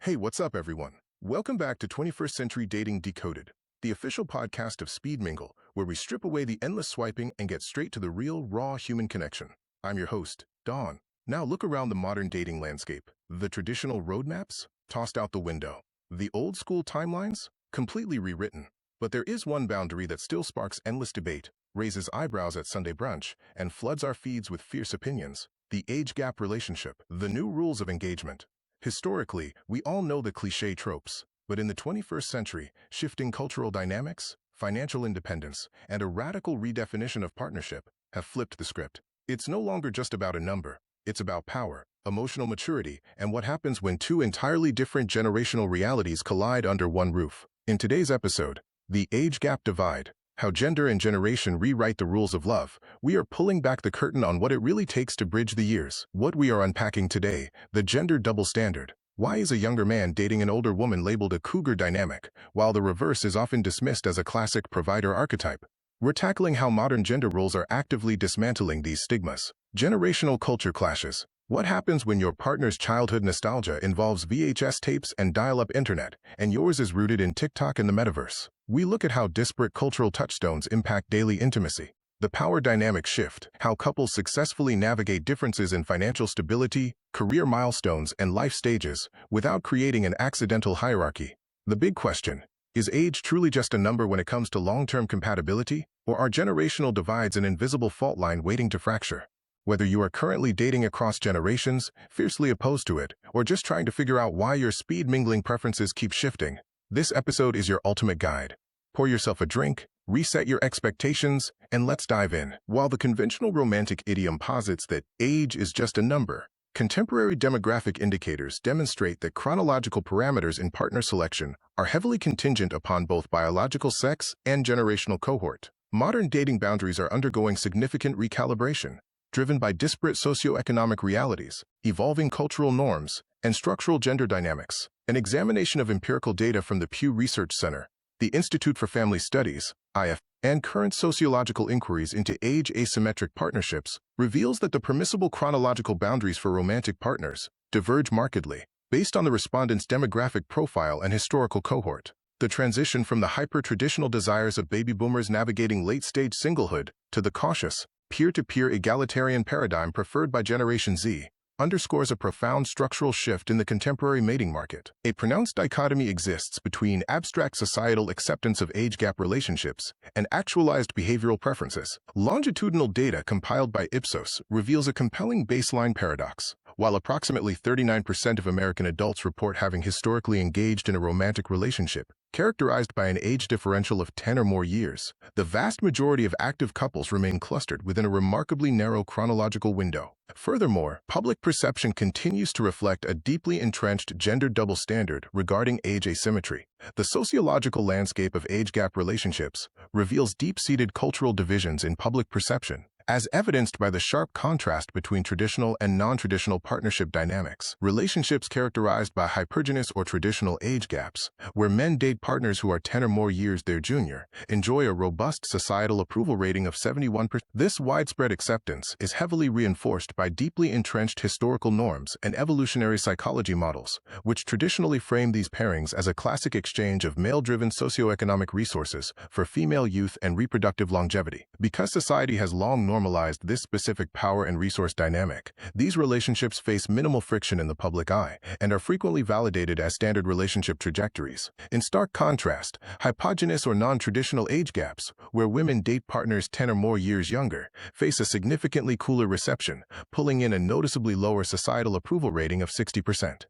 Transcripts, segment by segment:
Hey, what's up, everyone? Welcome back to 21st Century Dating Decoded, the official podcast of Speed Mingle, where we strip away the endless swiping and get straight to the real, raw human connection. I'm your host, Dawn. Now look around the modern dating landscape. The traditional roadmaps? Tossed out the window. The old-school timelines? Completely rewritten. But there is one boundary that still sparks endless debate, raises eyebrows at Sunday brunch, and floods our feeds with fierce opinions. The age gap relationship. The new rules of engagement. Historically, we all know the cliché tropes, but in the 21st century, shifting cultural dynamics, financial independence, and a radical redefinition of partnership have flipped the script. It's no longer just about a number. It's about power, emotional maturity, and what happens when two entirely different generational realities collide under one roof. In today's episode, The Age Gap Divide, how gender and generation rewrite the rules of love, we are pulling back the curtain on what it really takes to bridge the years. What we are unpacking today, the gender double standard. Why is a younger man dating an older woman labeled a cougar dynamic, while the reverse is often dismissed as a classic provider archetype? We're tackling how modern gender roles are actively dismantling these stigmas. Generational culture clashes. What happens when your partner's childhood nostalgia involves VHS tapes and dial-up internet, and yours is rooted in TikTok and the metaverse? We look at how disparate cultural touchstones impact daily intimacy, the power dynamic shift, how couples successfully navigate differences in financial stability, career milestones, and life stages without creating an accidental hierarchy. The big question, is age truly just a number when it comes to long-term compatibility, or are generational divides an invisible fault line waiting to fracture? Whether you are currently dating across generations, fiercely opposed to it, or just trying to figure out why your speed mingling preferences keep shifting, this episode is your ultimate guide. Pour yourself a drink, reset your expectations, and let's dive in. While the conventional romantic idiom posits that age is just a number, contemporary demographic indicators demonstrate that chronological parameters in partner selection are heavily contingent upon both biological sex and generational cohort. Modern dating boundaries are undergoing significant recalibration, driven by disparate socioeconomic realities, evolving cultural norms, and structural gender dynamics. An examination of empirical data from the Pew Research Center, the Institute for Family Studies, IF, and current sociological inquiries into age asymmetric partnerships reveals that the permissible chronological boundaries for romantic partners diverge markedly based on the respondent's demographic profile and historical cohort. The transition from the hyper-traditional desires of baby boomers navigating late-stage singlehood to the cautious, peer-to-peer egalitarian paradigm preferred by Generation Z underscores a profound structural shift in the contemporary mating market. A pronounced dichotomy exists between abstract societal acceptance of age gap relationships and actualized behavioral preferences. Longitudinal data compiled by Ipsos reveals a compelling baseline paradox. While approximately 39% of American adults report having historically engaged in a romantic relationship, characterized by an age differential of 10 or more years, the vast majority of active couples remain clustered within a remarkably narrow chronological window. Furthermore, public perception continues to reflect a deeply entrenched gender double standard regarding age asymmetry. The sociological landscape of age gap relationships reveals deep-seated cultural divisions in public perception, as evidenced by the sharp contrast between traditional and non-traditional partnership dynamics. Relationships characterized by hypergenous or traditional age gaps, where men date partners who are 10 or more years their junior, enjoy a robust societal approval rating of 71%. This widespread acceptance is heavily reinforced by deeply entrenched historical norms and evolutionary psychology models, which traditionally frame these pairings as a classic exchange of male-driven socioeconomic resources for female youth and reproductive longevity. Because society has long normalized this specific power and resource dynamic, these relationships face minimal friction in the public eye and are frequently validated as standard relationship trajectories. In stark contrast, hypogynous or non-traditional age gaps, where women date partners 10 or more years younger, face a significantly cooler reception, pulling in a noticeably lower societal approval rating of 60%.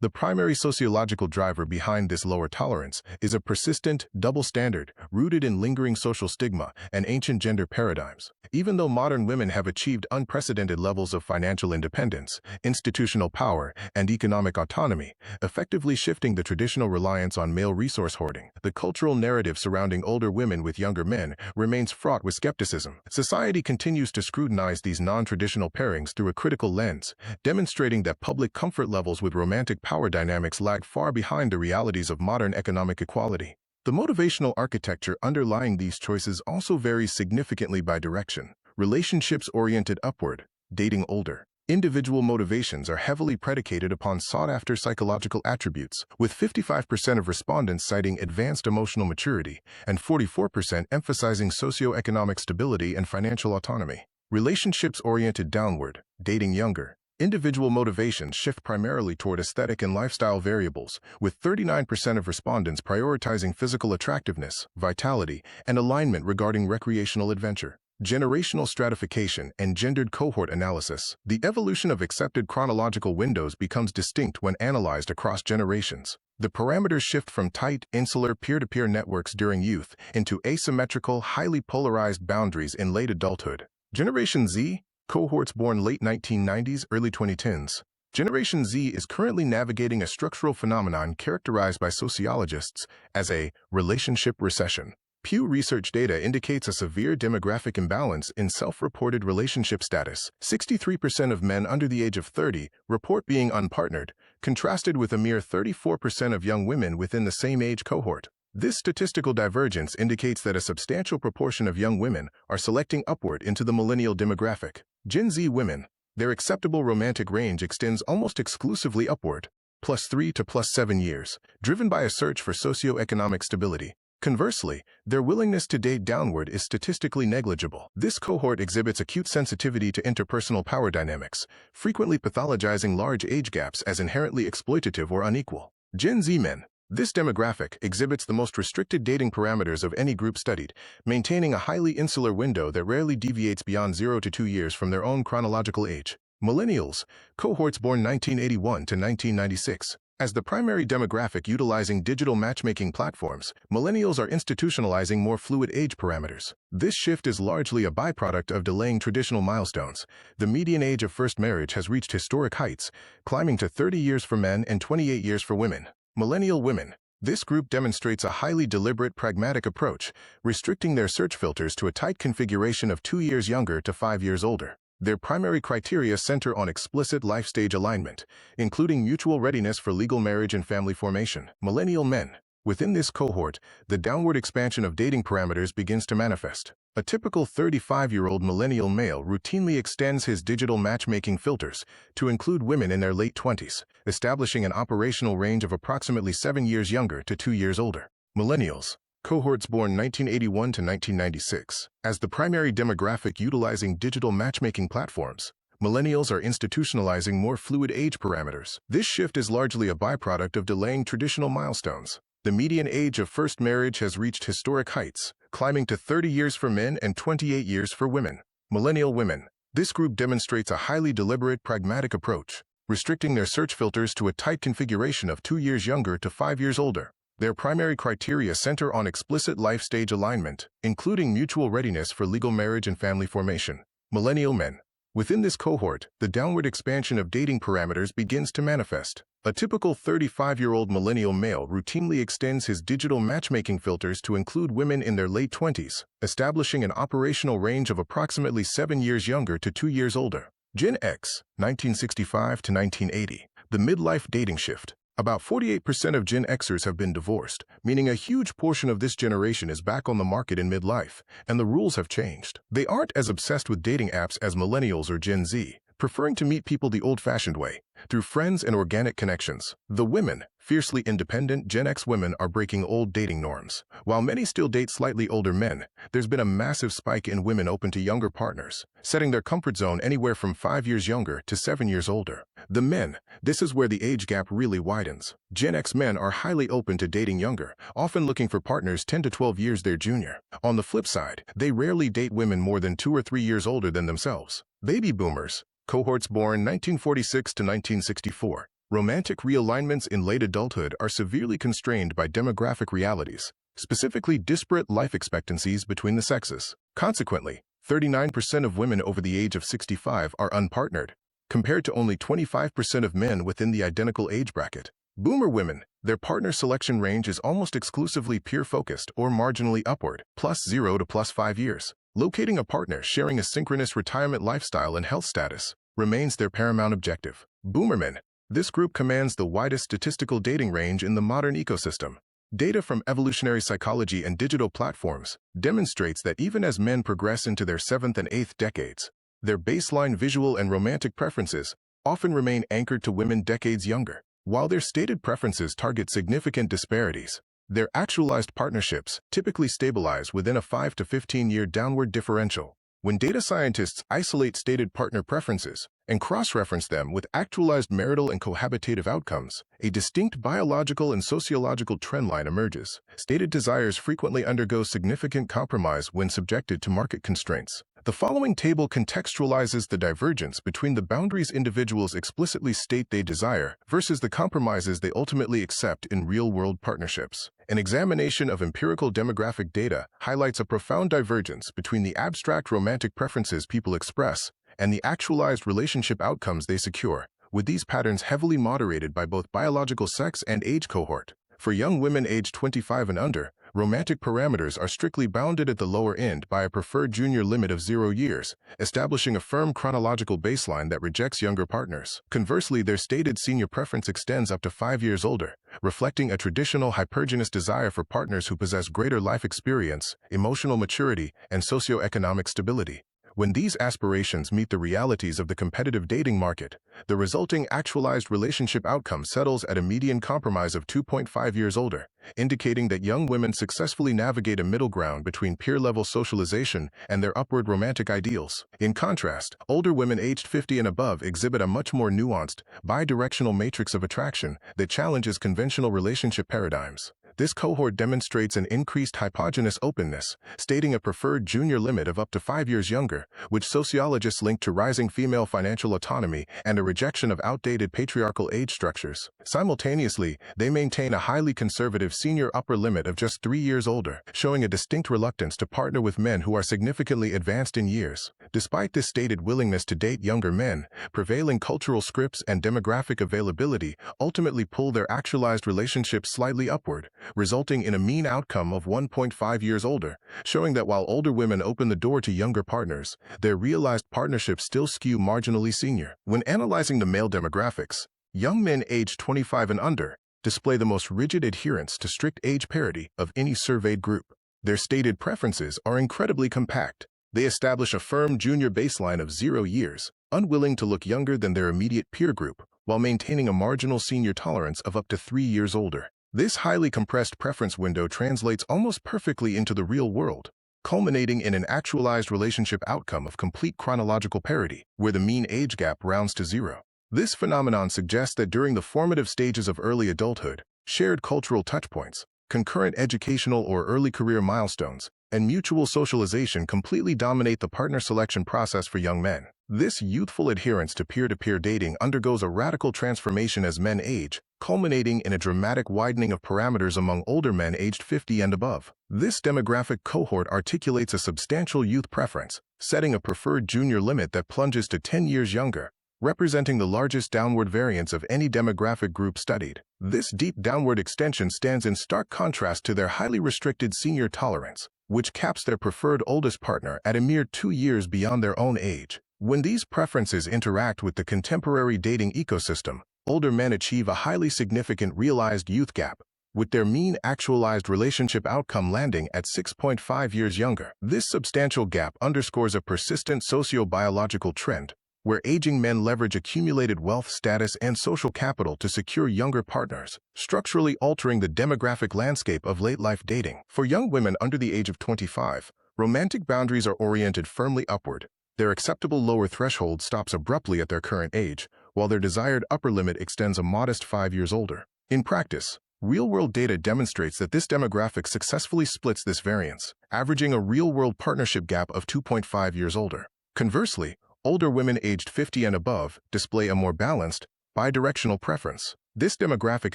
The primary sociological driver behind this lower tolerance is a persistent, double standard rooted in lingering social stigma and ancient gender paradigms. Even though modern women have achieved unprecedented levels of financial independence, institutional power, and economic autonomy, effectively shifting the traditional reliance on male resource hoarding, the cultural narrative surrounding older women with younger men remains fraught with skepticism. Society continues to scrutinize these non-traditional pairings through a critical lens, demonstrating that public comfort levels with romantic power dynamics lag far behind the realities of modern economic equality. The motivational architecture underlying these choices also varies significantly by direction. Relationships oriented upward, dating older, Individual motivations are heavily predicated upon sought-after psychological attributes, with 55% of respondents citing advanced emotional maturity and 44% emphasizing socioeconomic stability and financial autonomy. Relationships oriented downward, dating younger. Individual motivations shift primarily toward aesthetic and lifestyle variables, with 39% of respondents prioritizing physical attractiveness, vitality, and alignment regarding recreational adventure. Generational stratification and gendered cohort analysis. The evolution of accepted chronological windows becomes distinct when analyzed across generations. The parameters shift from tight, insular peer-to-peer networks during youth into asymmetrical, highly polarized boundaries in late adulthood. Generation Z, cohorts born late 1990s, early 2010s. Generation Z is currently navigating a structural phenomenon characterized by sociologists as a relationship recession. Pew Research data indicates a severe demographic imbalance in self-reported relationship status. 63% of men under the age of 30 report being unpartnered, contrasted with a mere 34% of young women within the same age cohort. This statistical divergence indicates that a substantial proportion of young women are selecting upward into the millennial demographic. Gen Z women, their acceptable romantic range extends almost exclusively upward, +3 to +7 years, driven by a search for socioeconomic stability. Conversely, their willingness to date downward is statistically negligible. This cohort exhibits acute sensitivity to interpersonal power dynamics, frequently pathologizing large age gaps as inherently exploitative or unequal. Gen Z men. This demographic exhibits the most restricted dating parameters of any group studied, maintaining a highly insular window that rarely deviates beyond 0 to 2 years from their own chronological age. Millennials, cohorts born 1981 to 1996. As the primary demographic utilizing digital matchmaking platforms, millennials are institutionalizing more fluid age parameters. This shift is largely a byproduct of delaying traditional milestones. The median age of first marriage has reached historic heights, climbing to 30 years for men and 28 years for women. Millennial women. This group demonstrates a highly deliberate, pragmatic approach, restricting their search filters to a tight configuration of 2 years younger to 5 years older. Their primary criteria center on explicit life stage alignment, including mutual readiness for legal marriage and family formation. Millennial men. Within this cohort, the downward expansion of dating parameters begins to manifest. A typical 35-year-old millennial male routinely extends his digital matchmaking filters to include women in their late 20s, establishing an operational range of approximately 7 years younger to 2 years older. Millennials. Cohorts born 1981 to 1996. As the primary demographic utilizing digital matchmaking platforms, millennials are institutionalizing more fluid age parameters. This shift is largely a byproduct of delaying traditional milestones. The median age of first marriage has reached historic heights, climbing to 30 years for men and 28 years for women. Millennial women. This group demonstrates a highly deliberate, pragmatic approach, restricting their search filters to a tight configuration of 2 years younger to 5 years older. Their primary criteria center on explicit life stage alignment, including mutual readiness for legal marriage and family formation. Millennial men. Within this cohort, the downward expansion of dating parameters begins to manifest. A typical 35-year-old millennial male routinely extends his digital matchmaking filters to include women in their late 20s, establishing an operational range of approximately 7 years younger to 2 years older. Gen X, 1965 to 1980. The midlife dating shift. About 48% of Gen Xers have been divorced, meaning a huge portion of this generation is back on the market in midlife, and the rules have changed. They aren't as obsessed with dating apps as millennials or Gen Z, preferring to meet people the old-fashioned way, through friends and organic connections. The women, fiercely independent Gen X women, are breaking old dating norms. While many still date slightly older men, there's been a massive spike in women open to younger partners, setting their comfort zone anywhere from 5 years younger to 7 years older. The men, this is where the age gap really widens. Gen X men are highly open to dating younger, often looking for partners 10 to 12 years their junior. On the flip side, they rarely date women more than 2 or 3 years older than themselves. Baby boomers. Cohorts born 1946 to 1964. Romantic realignments in late adulthood are severely constrained by demographic realities, specifically disparate life expectancies between the sexes. Consequently, 39% of women over the age of 65 are unpartnered, compared to only 25% of men within the identical age bracket. Boomer women, their partner selection range is almost exclusively peer-focused or marginally upward, +0 to +5 years. Locating a partner sharing a synchronous retirement lifestyle and health status remains their paramount objective. Boomer men. This group commands the widest statistical dating range in the modern ecosystem. Data from evolutionary psychology and digital platforms demonstrates that even as men progress into their 7th and 8th decades, their baseline visual and romantic preferences often remain anchored to women decades younger. While their stated preferences target significant disparities, their actualized partnerships typically stabilize within a 5 to 15-year downward differential. When data scientists isolate stated partner preferences and cross-reference them with actualized marital and cohabitative outcomes, a distinct biological and sociological trendline emerges. Stated desires frequently undergo significant compromise when subjected to market constraints. The following table contextualizes the divergence between the boundaries individuals explicitly state they desire versus the compromises they ultimately accept in real-world partnerships. An examination of empirical demographic data highlights a profound divergence between the abstract romantic preferences people express and the actualized relationship outcomes they secure, with these patterns heavily moderated by both biological sex and age cohort. For young women aged 25 and under, romantic parameters are strictly bounded at the lower end by a preferred junior limit of 0 years, establishing a firm chronological baseline that rejects younger partners. Conversely, their stated senior preference extends up to 5 years older, reflecting a traditional hypergenous desire for partners who possess greater life experience, emotional maturity, and socioeconomic stability. When these aspirations meet the realities of the competitive dating market, the resulting actualized relationship outcome settles at a median compromise of 2.5 years older, indicating that young women successfully navigate a middle ground between peer-level socialization and their upward romantic ideals. In contrast, older women aged 50 and above exhibit a much more nuanced, bidirectional matrix of attraction that challenges conventional relationship paradigms. This cohort demonstrates an increased hypogynous openness, stating a preferred junior limit of up to 5 years younger, which sociologists link to rising female financial autonomy and a rejection of outdated patriarchal age structures. Simultaneously, they maintain a highly conservative senior upper limit of just 3 years older, showing a distinct reluctance to partner with men who are significantly advanced in years. Despite this stated willingness to date younger men, prevailing cultural scripts and demographic availability ultimately pull their actualized relationships slightly upward, resulting in a mean outcome of 1.5 years older, showing that while older women open the door to younger partners, their realized partnerships still skew marginally senior. When analyzing the male demographics, young men aged 25 and under display the most rigid adherence to strict age parity of any surveyed group. Their stated preferences are incredibly compact. They establish a firm junior baseline of 0 years, unwilling to look younger than their immediate peer group, while maintaining a marginal senior tolerance of up to 3 years older. This highly compressed preference window translates almost perfectly into the real world, culminating in an actualized relationship outcome of complete chronological parity, where the mean age gap rounds to 0. This phenomenon suggests that during the formative stages of early adulthood, shared cultural touchpoints, concurrent educational or early career milestones, and mutual socialization completely dominate the partner selection process for young men. This youthful adherence to peer-to-peer dating undergoes a radical transformation as men age, culminating in a dramatic widening of parameters among older men aged 50 and above. This demographic cohort articulates a substantial youth preference, setting a preferred junior limit that plunges to 10 years younger, representing the largest downward variance of any demographic group studied. This deep downward extension stands in stark contrast to their highly restricted senior tolerance, which caps their preferred oldest partner at a mere 2 years beyond their own age. When these preferences interact with the contemporary dating ecosystem, older men achieve a highly significant realized youth gap, with their mean actualized relationship outcome landing at 6.5 years younger. This substantial gap underscores a persistent socio-biological trend, where aging men leverage accumulated wealth, status, and social capital to secure younger partners, structurally altering the demographic landscape of late-life dating. For young women under the age of 25, romantic boundaries are oriented firmly upward. Their acceptable lower threshold stops abruptly at their current age, while their desired upper limit extends a modest 5 years older. In practice, real-world data demonstrates that this demographic successfully splits this variance, averaging a real-world partnership gap of 2.5 years older. Conversely, older women aged 50 and above display a more balanced, bidirectional preference. This demographic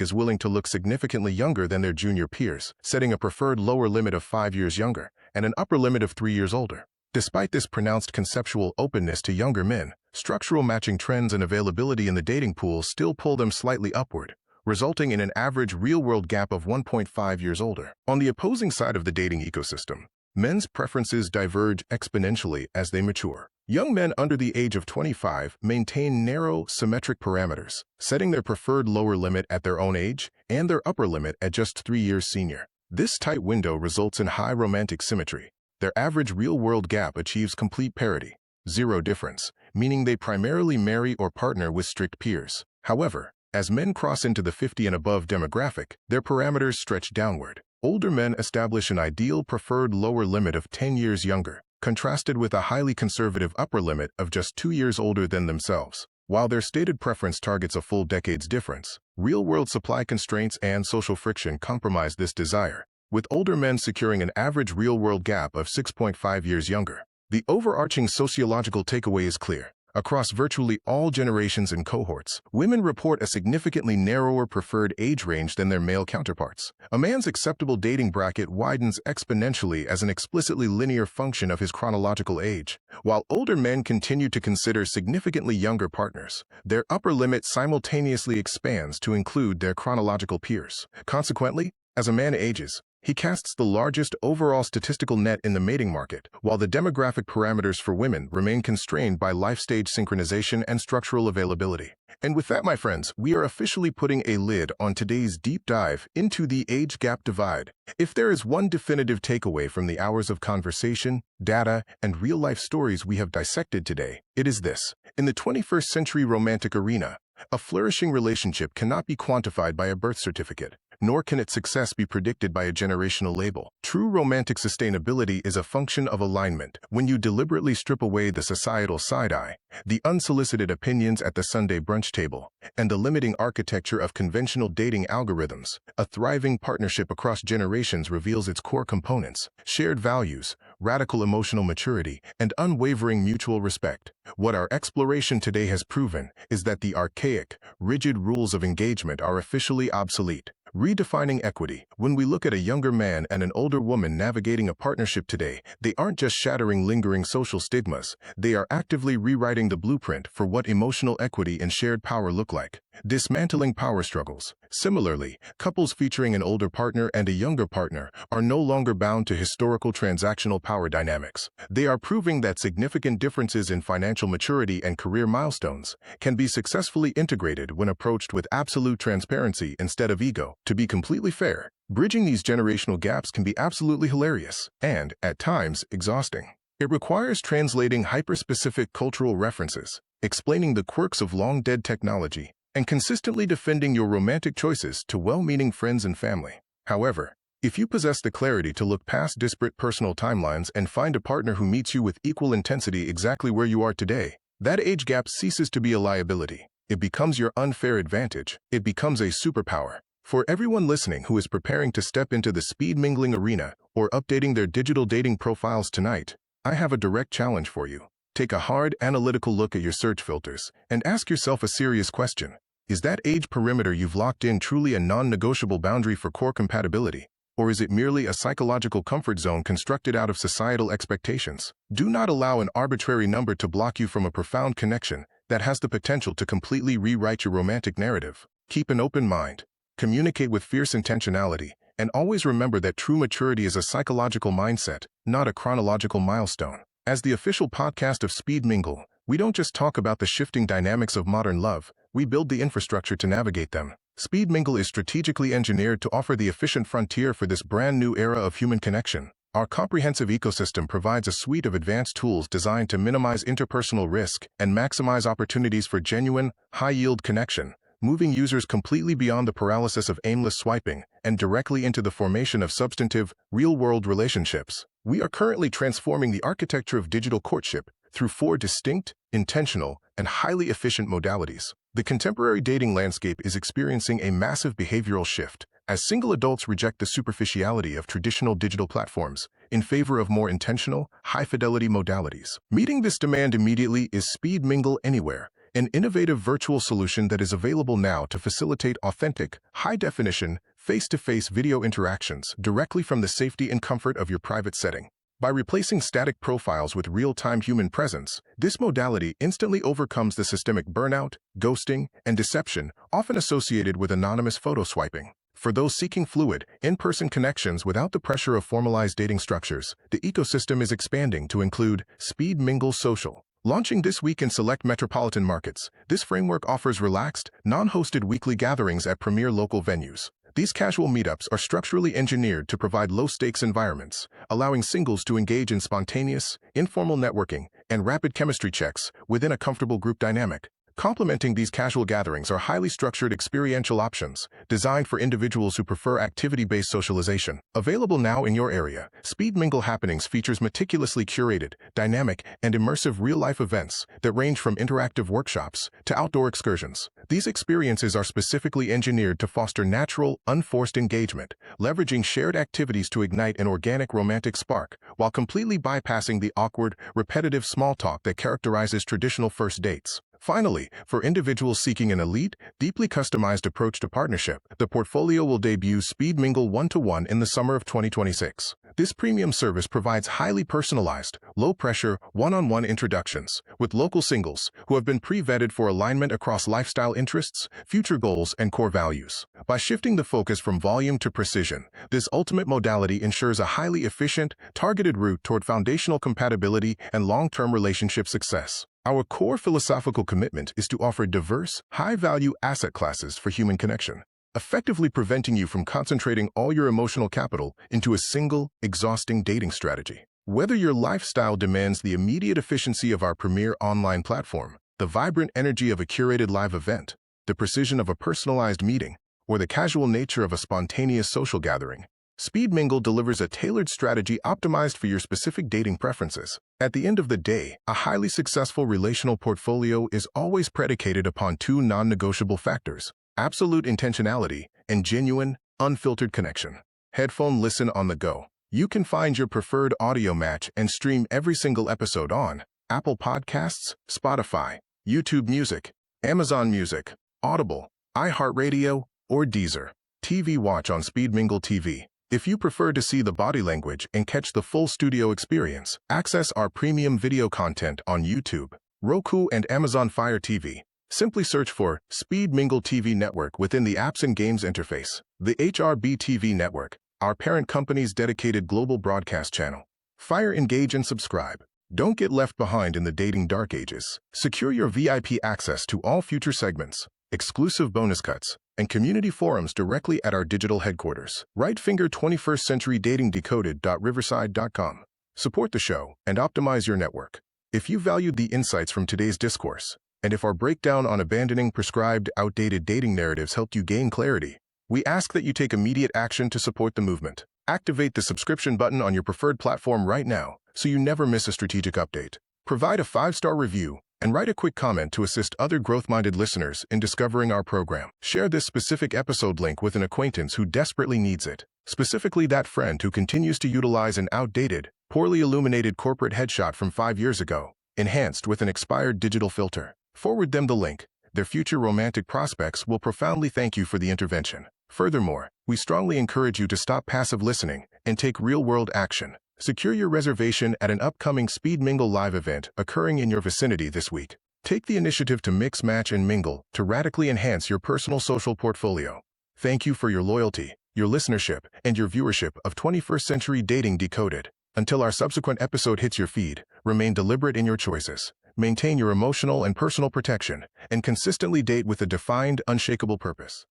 is willing to look significantly younger than their junior peers, setting a preferred lower limit of 5 years younger and an upper limit of 3 years older. Despite this pronounced conceptual openness to younger men, structural matching trends and availability in the dating pool still pull them slightly upward, resulting in an average real-world gap of 1.5 years older. On the opposing side of the dating ecosystem, men's preferences diverge exponentially as they mature. Young men under the age of 25 maintain narrow, symmetric parameters, setting their preferred lower limit at their own age and their upper limit at just 3 years senior. This tight window results in high romantic symmetry. Their average real-world gap achieves complete parity, zero difference, meaning they primarily marry or partner with strict peers. However, as men cross into the 50 and above demographic, their parameters stretch downward. Older men establish an ideal preferred lower limit of 10 years younger, contrasted with a highly conservative upper limit of just 2 years older than themselves. While their stated preference targets a full decade's difference, real-world supply constraints and social friction compromise this desire, with older men securing an average real-world gap of 6.5 years younger. The overarching sociological takeaway is clear. Across virtually all generations and cohorts, women report a significantly narrower preferred age range than their male counterparts. A man's acceptable dating bracket widens exponentially as an explicitly linear function of his chronological age. While older men continue to consider significantly younger partners, their upper limit simultaneously expands to include their chronological peers. Consequently, as a man ages, he casts the largest overall statistical net in the mating market, while the demographic parameters for women remain constrained by life stage synchronization and structural availability. And with that, my friends, we are officially putting a lid on today's deep dive into the age gap divide. If there is one definitive takeaway from the hours of conversation, data, and real-life stories we have dissected today, it is this. In the 21st century romantic arena, a flourishing relationship cannot be quantified by a birth certificate, nor can its success be predicted by a generational label. True romantic sustainability is a function of alignment. When you deliberately strip away the societal side-eye, the unsolicited opinions at the Sunday brunch table, and the limiting architecture of conventional dating algorithms, a thriving partnership across generations reveals its core components: shared values, radical emotional maturity, and unwavering mutual respect. What our exploration today has proven is that the archaic, rigid rules of engagement are officially obsolete. Redefining equity. When we look at a younger man and an older woman navigating a partnership today, they aren't just shattering lingering social stigmas, they are actively rewriting the blueprint for what emotional equity and shared power look like. Dismantling power struggles. Similarly, couples featuring an older partner and a younger partner are no longer bound to historical transactional power dynamics. They are proving that significant differences in financial maturity and career milestones can be successfully integrated when approached with absolute transparency instead of ego. To be completely fair, bridging these generational gaps can be absolutely hilarious and, at times, exhausting. It requires translating hyper-specific cultural references, explaining the quirks of long-dead technology, and consistently defending your romantic choices to well-meaning friends and family. However, if you possess the clarity to look past disparate personal timelines and find a partner who meets you with equal intensity exactly where you are today, that age gap ceases to be a liability. It becomes your unfair advantage. It becomes a superpower. For everyone listening who is preparing to step into the speed mingling arena or updating their digital dating profiles tonight, I have a direct challenge for you. Take a hard, analytical look at your search filters and ask yourself a serious question. Is that age perimeter you've locked in truly a non-negotiable boundary for core compatibility, or is it merely a psychological comfort zone constructed out of societal expectations? Do not allow an arbitrary number to block you from a profound connection that has the potential to completely rewrite your romantic narrative. Keep an open mind. Communicate with fierce intentionality, and always remember that true maturity is a psychological mindset, not a chronological milestone. As the official podcast of Speed Mingle, we don't just talk about the shifting dynamics of modern love, we build the infrastructure to navigate them. Speed Mingle is strategically engineered to offer the efficient frontier for this brand new era of human connection. Our comprehensive ecosystem provides a suite of advanced tools designed to minimize interpersonal risk and maximize opportunities for genuine, high-yield connection, moving users completely beyond the paralysis of aimless swiping and directly into the formation of substantive, real-world relationships. We are currently transforming the architecture of digital courtship through 4 distinct, intentional, and highly efficient modalities. The contemporary dating landscape is experiencing a massive behavioral shift as single adults reject the superficiality of traditional digital platforms in favor of more intentional, high-fidelity modalities. Meeting this demand immediately is Speed Mingle Anywhere, an innovative virtual solution that is available now to facilitate authentic, high-definition, face-to-face video interactions directly from the safety and comfort of your private setting. By replacing static profiles with real-time human presence, this modality instantly overcomes the systemic burnout, ghosting, and deception often associated with anonymous photo swiping. For those seeking fluid, in-person connections without the pressure of formalized dating structures, the ecosystem is expanding to include Speed Mingle Social. Launching this week in select metropolitan markets, this framework offers relaxed, non-hosted weekly gatherings at premier local venues. These casual meetups are structurally engineered to provide low-stakes environments, allowing singles to engage in spontaneous, informal networking and rapid chemistry checks within a comfortable group dynamic. Complementing these casual gatherings are highly structured experiential options designed for individuals who prefer activity-based socialization. Available now in your area, Speed Mingle Happenings features meticulously curated, dynamic, and immersive real-life events that range from interactive workshops to outdoor excursions. These experiences are specifically engineered to foster natural, unforced engagement, leveraging shared activities to ignite an organic romantic spark, while completely bypassing the awkward, repetitive small talk that characterizes traditional first dates. Finally, for individuals seeking an elite, deeply customized approach to partnership, the portfolio will debut Speed Mingle 1-to-1 in the summer of 2026. This premium service provides highly personalized, low-pressure, one-on-one introductions with local singles who have been pre-vetted for alignment across lifestyle interests, future goals, and core values. By shifting the focus from volume to precision, this ultimate modality ensures a highly efficient, targeted route toward foundational compatibility and long-term relationship success. Our core philosophical commitment is to offer diverse, high-value asset classes for human connection, effectively preventing you from concentrating all your emotional capital into a single, exhausting dating strategy. Whether your lifestyle demands the immediate efficiency of our premier online platform, the vibrant energy of a curated live event, the precision of a personalized meeting, or the casual nature of a spontaneous social gathering, Speed Mingle delivers a tailored strategy optimized for your specific dating preferences. At the end of the day, a highly successful relational portfolio is always predicated upon two non-negotiable factors: absolute intentionality and genuine, unfiltered connection. Headphone listen on the go. You can find your preferred audio match and stream every single episode on Apple Podcasts, Spotify, YouTube Music, Amazon Music, Audible, iHeartRadio, or Deezer. TV watch on Speed Mingle TV. If you prefer to see the body language and catch the full studio experience, access our premium video content on YouTube, Roku, and Amazon Fire TV. Simply search for Speed Mingle TV Network within the Apps and Games interface. The HRB TV Network, our parent company's dedicated global broadcast channel. Fire, engage, and subscribe. Don't get left behind in the dating dark ages. Secure your VIP access to all future segments, exclusive bonus cuts, and community forums directly at our digital headquarters. Right finger 21st Century Dating Decoded.riverside.com. Support the show and optimize your network. If you valued the insights from today's discourse, and if our breakdown on abandoning prescribed, outdated dating narratives helped you gain clarity, we ask that you take immediate action to support the movement. Activate the subscription button on your preferred platform right now so you never miss a strategic update. Provide a 5-star review and write a quick comment to assist other growth-minded listeners in discovering our program. Share this specific episode link with an acquaintance who desperately needs it, specifically that friend who continues to utilize an outdated, poorly illuminated corporate headshot from 5 years ago, enhanced with an expired digital filter. Forward them the link. Their future romantic prospects will profoundly thank you for the intervention. Furthermore, we strongly encourage you to stop passive listening and take real-world action. Secure your reservation at an upcoming Speed Mingle live event occurring in your vicinity this week. Take the initiative to mix, match, and mingle to radically enhance your personal social portfolio. Thank you for your loyalty, your listenership, and your viewership of 21st Century Dating Decoded. Until our subsequent episode hits your feed, remain deliberate in your choices. Maintain your emotional and personal protection, and consistently date with a defined, unshakable purpose.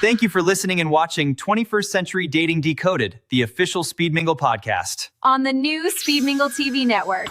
Thank you for listening and watching 21st Century Dating Decoded, the official Speed Mingle podcast. On the new Speed Mingle TV network.